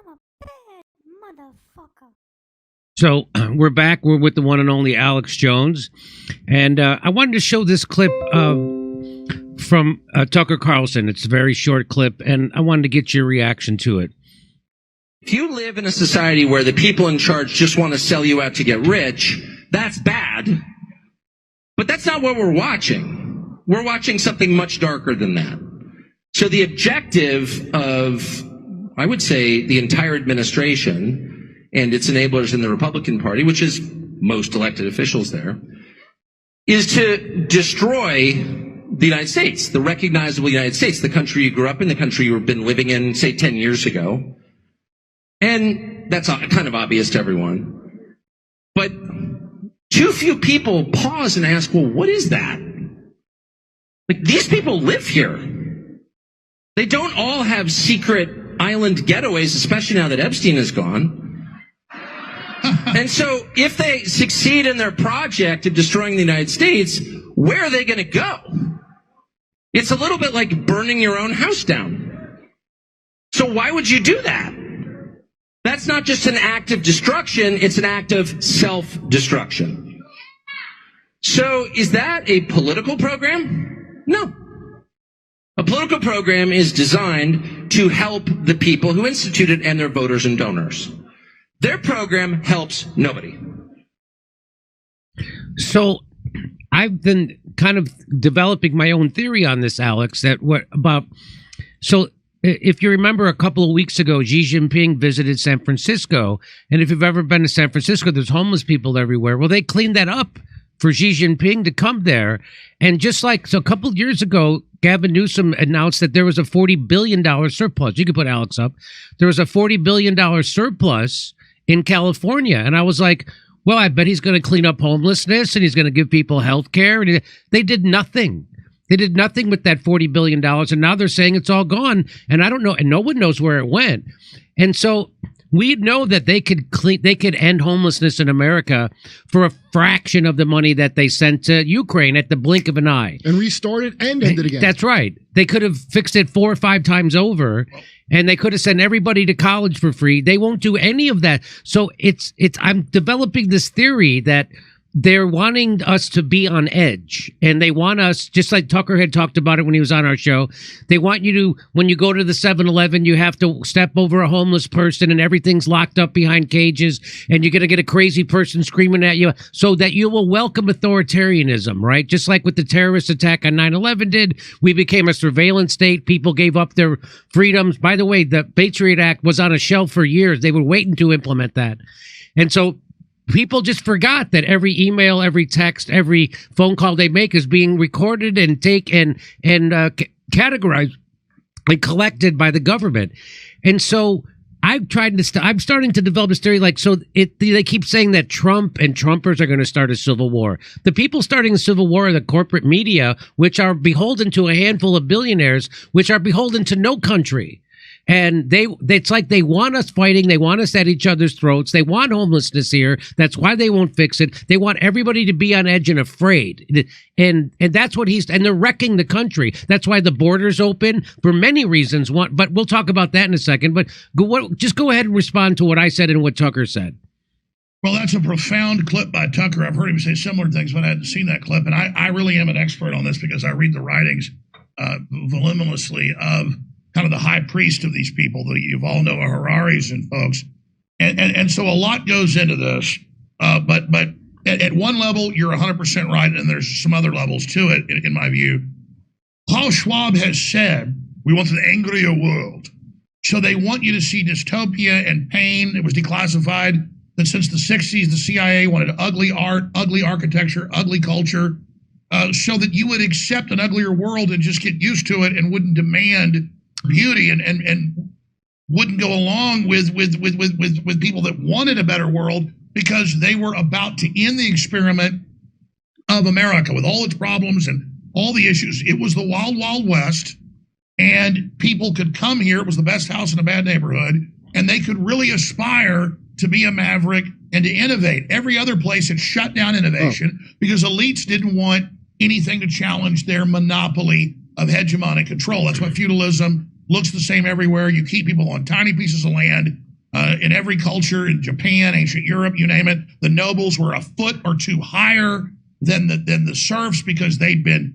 I'm a bad motherfucker. So we're back. We're with the one and only Alex Jones. And I wanted to show this clip from Tucker Carlson. It's a very short clip, and I wanted to get your reaction to it. If you live in a society where the people in charge just want to sell you out to get rich, that's bad. But that's not what we're watching. We're watching something much darker than that. So the objective of, I would say, the entire administration and its enablers in the Republican Party, which is most elected officials there, is to destroy the United States, the recognizable United States, the country you grew up in, the country you've been living in, say, 10 years ago. And that's kind of obvious to everyone. But too few people pause and ask, well, what is that? Like, these people live here. They don't all have secret island getaways, especially now that Epstein is gone. And so if they succeed in their project of destroying the United States, where are they going to go? It's a little bit like burning your own house down. So why would you do that? That's not just an act of destruction, it's an act of self-destruction. So is that a political program? No. A political program is designed to help the people who institute it and their voters and donors. Their program helps nobody. So I've been kind of developing my own theory on this, Alex, so if you remember a couple of weeks ago, Xi Jinping visited San Francisco. And if you've ever been to San Francisco, there's homeless people everywhere. Well, they cleaned that up for Xi Jinping to come there. And so a couple of years ago, Gavin Newsom announced that there was a $40 billion surplus. You can put Alex up. There was a $40 billion surplus in California. And I was like, well, I bet he's going to clean up homelessness and he's going to give people health care. And they did nothing. They did nothing with that $40 billion. And now they're saying it's all gone. And I don't know. And no one knows where it went. And so we know that they could end homelessness in America for a fraction of the money that they sent to Ukraine at the blink of an eye. And restart it and end it again. That's right. They could have fixed it 4 or 5 times over. And they could have sent everybody to college for free. They won't do any of that. So I'm developing this theory that they're wanting us to be on edge, and they want us, just like Tucker had talked about it when he was on our show, they want you to, when you go to the 7-Eleven, you have to step over a homeless person and everything's locked up behind cages, and you're going to get a crazy person screaming at you so that you will welcome authoritarianism, right? Just like with the terrorist attack on 9/11 did, we became a surveillance state. People gave up their freedoms. By the way, the Patriot Act was on a shelf for years. They were waiting to implement that. And so people just forgot that every email, every text, every phone call they make is being recorded and categorized and collected by the government. And so I'm starting to develop this theory. They keep saying that Trump and Trumpers are going to start a civil war. The people starting a civil war are the corporate media, which are beholden to a handful of billionaires, which are beholden to no country. And it's like they want us fighting. They want us at each other's throats. They want homelessness here. That's why they won't fix it. They want everybody to be on edge and afraid. And that's what and they're wrecking the country. That's why the border's open for many reasons. But we'll talk about that in a second. But just go ahead and respond to what I said and what Tucker said. Well, that's a profound clip by Tucker. I've heard him say similar things, but I hadn't seen that clip. And I really am an expert on this because I read the writings voluminously of kind of the high priest of these people that you all know are Harari's and folks. And so a lot goes into this. But at one level, you're 100% right, and there's some other levels to it, in my view. Klaus Schwab has said, we want an angrier world. So they want you to see dystopia and pain. It was declassified that since the 60s, the CIA wanted ugly art, ugly architecture, ugly culture, so that you would accept an uglier world and just get used to it and wouldn't demand beauty and wouldn't go along with people that wanted a better world because they were about to end the experiment of America with all its problems and all the issues. It was the wild, wild west, and people could come here. It was the best house in a bad neighborhood, and they could really aspire to be a maverick and to innovate. Every other place had shut down innovation because elites didn't want anything to challenge their monopoly of hegemonic control. That's why feudalism looks the same everywhere. You keep people on tiny pieces of land In every culture, in Japan, ancient Europe, you name it, the nobles were a foot or two higher than the serfs because they'd been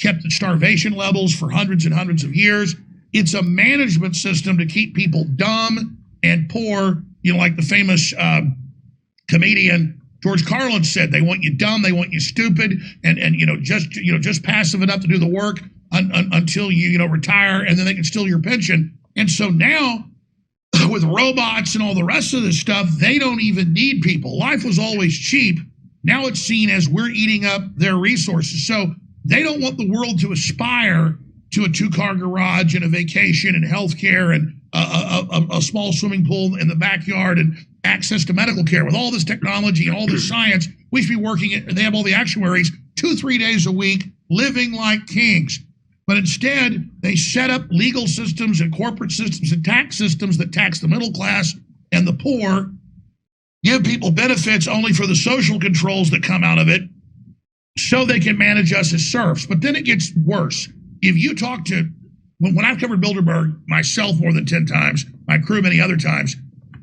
kept at starvation levels for hundreds and hundreds of years. It's a management system to keep people dumb and poor. You know, like the famous comedian George Carlin said, they want you dumb, they want you stupid, and just passive enough to do the work until you retire, and then they can steal your pension. And so now, with robots and all the rest of this stuff, they don't even need people. Life was always cheap. Now it's seen as we're eating up their resources. So they don't want the world to aspire to a two-car garage and a vacation and healthcare and a small swimming pool in the backyard and access to medical care. With all this technology and all this science, we should be working, they have all the actuaries 2-3 days a week, living like kings. But instead, they set up legal systems and corporate systems and tax systems that tax the middle class and the poor, give people benefits only for the social controls that come out of it, so they can manage us as serfs. But then it gets worse. If you talk to, when I've covered Bilderberg myself more than 10 times, my crew many other times,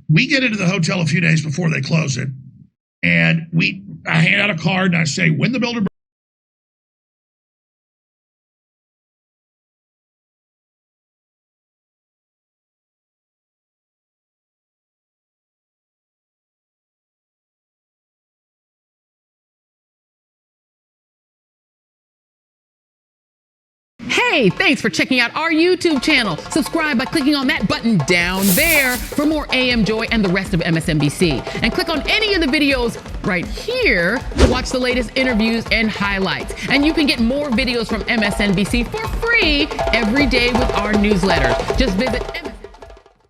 we get into the hotel a few days before they close it, and I hand out a card and I say, when the Bilderberg Hey, thanks for checking out our YouTube channel. Subscribe by clicking on that button down there for more AM Joy and the rest of MSNBC. And click on any of the videos right here to watch the latest interviews and highlights. And you can get more videos from MSNBC for free every day with our newsletters. Just visit